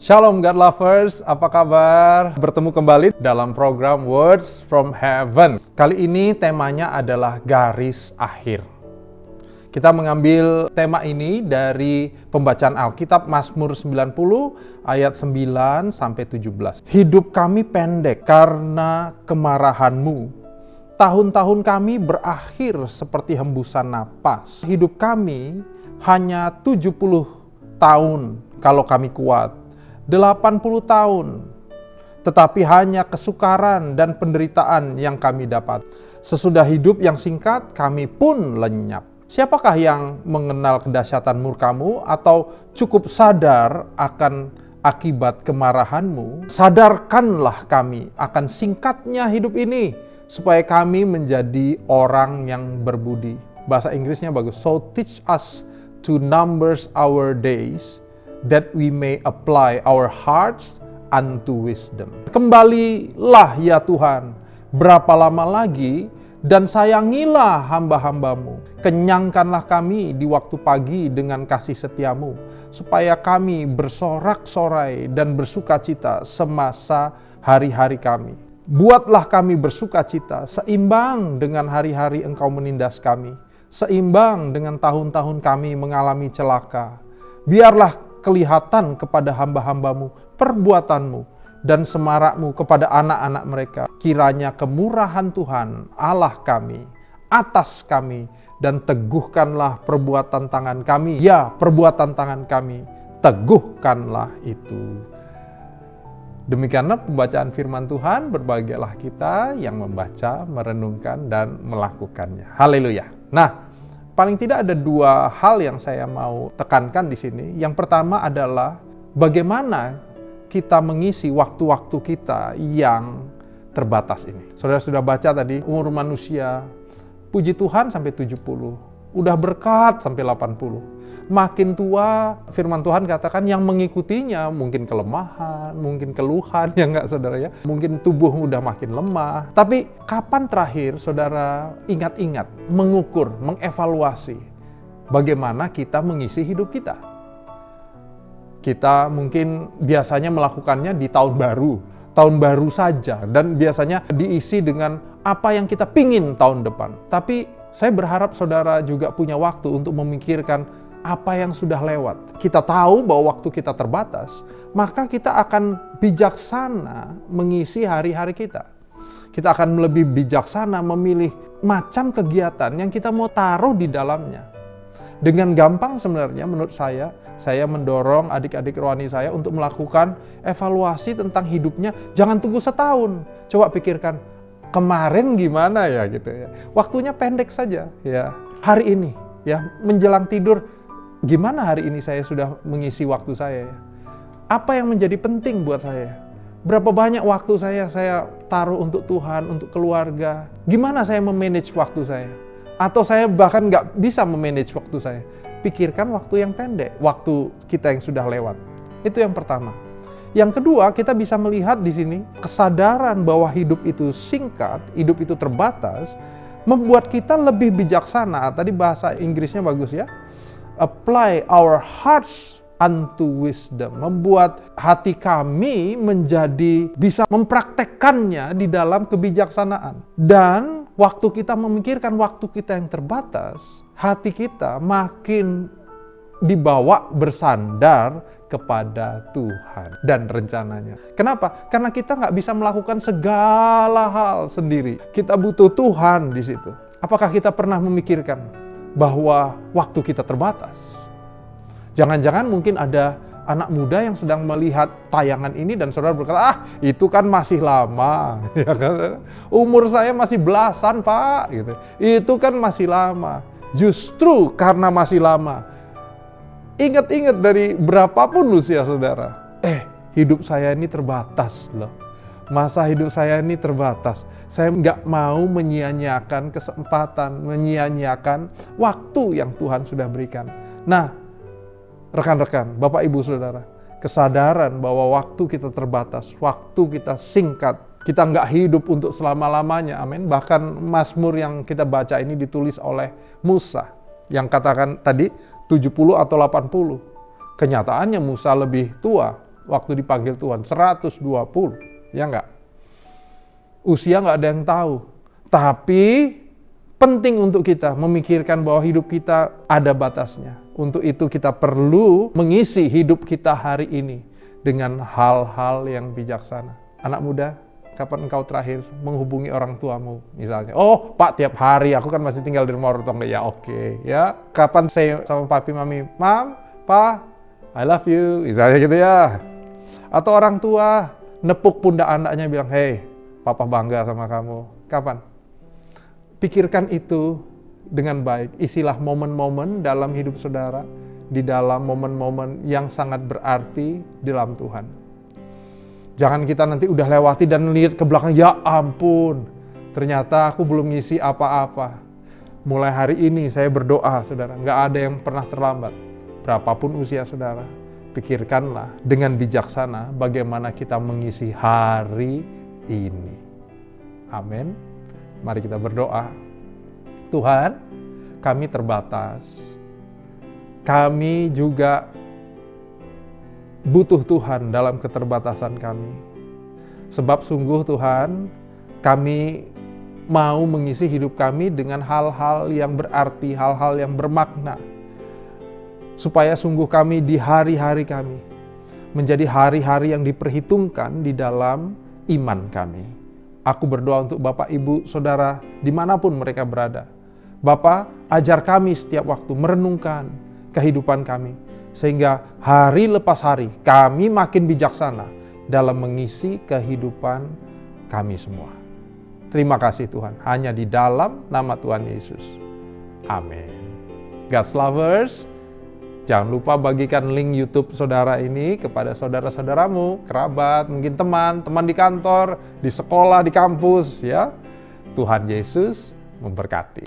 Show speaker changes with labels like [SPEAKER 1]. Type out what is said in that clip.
[SPEAKER 1] Shalom God Lovers, apa kabar? Bertemu kembali dalam program Words from Heaven. Kali ini temanya adalah garis akhir. Kita mengambil tema ini dari pembacaan Alkitab Mazmur 90 ayat 9 sampai 17. Hidup kami pendek karena kemarahan-Mu. Tahun-tahun kami berakhir seperti hembusan napas. Hidup kami hanya 70 tahun kalau kami kuat. 80 tahun, tetapi hanya kesukaran dan penderitaan yang kami dapat. Sesudah hidup yang singkat, kami pun lenyap. Siapakah yang mengenal kedahsyatan murka-Mu atau cukup sadar akan akibat kemarahan-Mu? Sadarkanlah kami akan singkatnya hidup ini, supaya kami menjadi orang yang berbudi. Bahasa Inggrisnya bagus. So teach us to numbers our days, that we may apply our hearts unto wisdom. Kembalilah ya Tuhan, berapa lama lagi, dan sayangilah hamba-hamba-Mu. Kenyangkanlah kami di waktu pagi dengan kasih setia-Mu, supaya kami bersorak-sorai dan bersukacita semasa hari-hari kami. Buatlah kami bersukacita seimbang dengan hari-hari Engkau menindas kami, seimbang dengan tahun-tahun kami mengalami celaka. Biarlah kelihatan kepada hamba-hamba-Mu perbuatan-Mu dan semarak-Mu kepada anak-anak mereka. Kiranya kemurahan Tuhan Allah kami atas kami, dan teguhkanlah perbuatan tangan kami. Ya, perbuatan tangan kami, teguhkanlah itu. Demikianlah pembacaan firman Tuhan. Berbahagialah kita yang membaca, merenungkan, dan melakukannya. Haleluya. Nah, paling tidak ada dua hal yang saya mau tekankan di sini. Yang pertama adalah bagaimana kita mengisi waktu-waktu kita yang terbatas ini. Saudara sudah baca tadi, umur manusia, puji Tuhan sampai 70. Udah berkat sampai 80. Makin tua, firman Tuhan katakan yang mengikutinya mungkin kelemahan, mungkin keluhan, ya enggak saudara ya. Mungkin tubuh udah makin lemah. Tapi kapan terakhir saudara ingat-ingat, mengukur, mengevaluasi bagaimana kita mengisi hidup kita? Kita mungkin biasanya melakukannya di tahun baru saja, dan biasanya diisi dengan apa yang kita pingin tahun depan. Tapi saya berharap saudara juga punya waktu untuk memikirkan apa yang sudah lewat. Kita tahu bahwa waktu kita terbatas, maka kita akan bijaksana mengisi hari-hari kita. Kita akan lebih bijaksana memilih macam kegiatan yang kita mau taruh di dalamnya. Dengan gampang sebenarnya menurut saya mendorong adik-adik rohani saya untuk melakukan evaluasi tentang hidupnya. Jangan tunggu setahun. Coba pikirkan, kemarin gimana ya gitu ya. Waktunya pendek saja ya. Hari ini ya, menjelang tidur, gimana hari ini saya sudah mengisi waktu saya ya? Apa yang menjadi penting buat saya? Berapa banyak waktu saya taruh untuk Tuhan, untuk keluarga? Gimana saya memanage waktu saya? Atau saya bahkan nggak bisa memanage waktu saya? Pikirkan waktu yang pendek, waktu kita yang sudah lewat. Itu yang pertama. Yang kedua, kita bisa melihat di sini kesadaran bahwa hidup itu singkat, hidup itu terbatas, membuat kita lebih bijaksana. Tadi bahasa Inggrisnya bagus ya. Apply our hearts unto wisdom. Membuat hati kami menjadi bisa mempraktekkannya di dalam kebijaksanaan. Dan waktu kita memikirkan waktu kita yang terbatas, hati kita makin dibawa bersandar kepada Tuhan dan rencananya. Kenapa? Karena kita nggak bisa melakukan segala hal sendiri. Kita butuh Tuhan di situ. Apakah kita pernah memikirkan bahwa waktu kita terbatas? Jangan-jangan mungkin ada anak muda yang sedang melihat tayangan ini dan saudara berkata, itu kan masih lama. Ya kan? Umur saya masih belasan, Pak. Gitu. Itu kan masih lama. Justru karena masih lama, ingat-ingat dari berapapun usia saudara, hidup saya ini terbatas loh. Masa hidup saya ini terbatas. Saya nggak mau menyia-nyiakan kesempatan, menyia-nyiakan waktu yang Tuhan sudah berikan. Nah, rekan-rekan, Bapak Ibu Saudara, kesadaran bahwa waktu kita terbatas, waktu kita singkat, kita nggak hidup untuk selama-lamanya, amin. Bahkan Mazmur yang kita baca ini ditulis oleh Musa, yang katakan tadi 70 atau 80. Kenyataannya Musa lebih tua, waktu dipanggil Tuhan? 120, ya enggak? Usia nggak ada yang tahu. Tapi penting untuk kita memikirkan bahwa hidup kita ada batasnya. Untuk itu kita perlu mengisi hidup kita hari ini dengan hal-hal yang bijaksana. Anak muda, kapan engkau terakhir menghubungi orang tuamu misalnya? Oh Pak, tiap hari, aku kan masih tinggal di rumah orang tua. Ya oke, ya. Kapan saya sama papi mami, Mam, Pa, I love you, misalnya gitu ya. Atau orang tua nepuk pundak anaknya bilang, hey, Papa bangga sama kamu. Kapan? Pikirkan itu dengan baik. Isilah momen-momen dalam hidup saudara, di dalam momen-momen yang sangat berarti di dalam Tuhan. Jangan kita nanti udah lewati dan lihat ke belakang, ya ampun, ternyata aku belum ngisi apa-apa. Mulai hari ini saya berdoa, saudara, nggak ada yang pernah terlambat. Berapapun usia saudara, pikirkanlah dengan bijaksana bagaimana kita mengisi hari ini. Amin. Mari kita berdoa. Tuhan, kami terbatas. Kami juga butuh Tuhan dalam keterbatasan kami. Sebab sungguh Tuhan, kami mau mengisi hidup kami dengan hal-hal yang berarti, hal-hal yang bermakna. Supaya sungguh kami di hari-hari kami menjadi hari-hari yang diperhitungkan di dalam iman kami. Aku berdoa untuk Bapak, Ibu, Saudara, dimanapun mereka berada. Bapak, ajar kami setiap waktu merenungkan kehidupan kami. Sehingga hari lepas hari, kami makin bijaksana dalam mengisi kehidupan kami semua. Terima kasih Tuhan, hanya di dalam nama Tuhan Yesus. Amin. God's lovers, jangan lupa bagikan link YouTube saudara ini kepada saudara-saudaramu, kerabat, mungkin teman di kantor, di sekolah, di kampus, ya. Tuhan Yesus memberkati.